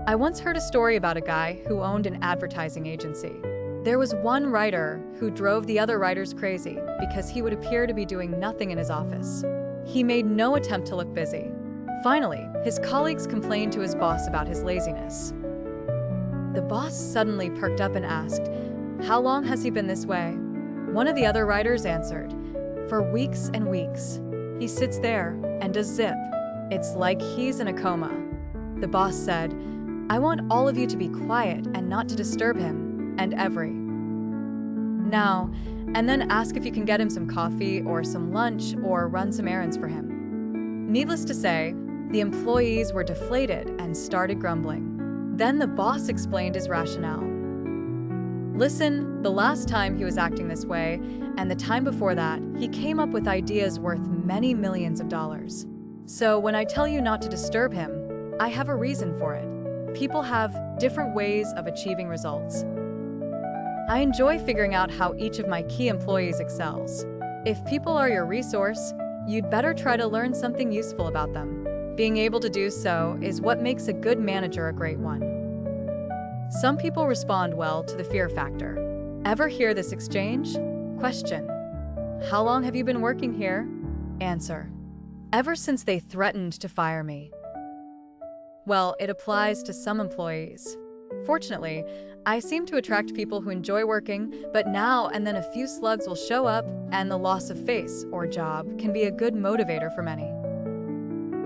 I once heard a story about a guy who owned an advertising agency. There was one writer who drove the other writers crazy because he would appear to be doing nothing in his office. He made no attempt to look busy. Finally, his colleagues complained to his boss about his laziness. The boss suddenly perked up and asked, "How long has he been this way?" One of the other writers answered, "For weeks and weeks. He sits there and does zip. It's like he's in a coma." The boss said, "I want all of you to be quiet and not to disturb him, and every now and then ask if you can get him some coffee or some lunch or run some errands for him." Needless to say, the employees were deflated and started grumbling. Then the boss explained his rationale. "Listen, the last time he was acting this way, and the time before that, he came up with ideas worth many millions of dollars. So when I tell you not to disturb him, I have a reason for it. People have different ways of achieving results. I enjoy figuring out how each of my key employees excels. If people are your resource, you'd better try to learn something useful about them. Being able to do so is what makes a good manager a great one." Some people respond well to the fear factor. Ever hear this exchange? Question: "How long have you been working here?" Answer: "Ever since they threatened to fire me." Well, it applies to some employees. Fortunately, I seem to attract people who enjoy working, but now and then a few slugs will show up, and the loss of face or job can be a good motivator for many.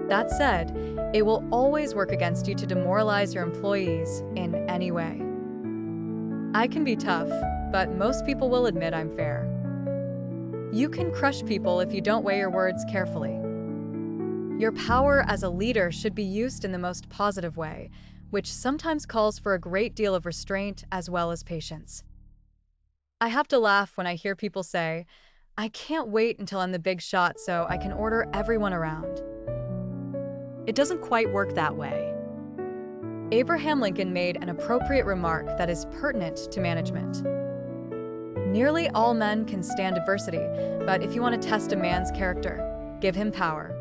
That said, it will always work against you to demoralize your employees in any way. I can be tough, but most people will admit I'm fair. You can crush people if you don't weigh your words carefully. Your power as a leader should be used in the most positive way, which sometimes calls for a great deal of restraint as well as patience. I have to laugh when I hear people say, "I can't wait until I'm the big shot so I can order everyone around." It doesn't quite work that way. Abraham Lincoln made an appropriate remark that is pertinent to management. "Nearly all men can stand adversity, but if you want to test a man's character, give him power."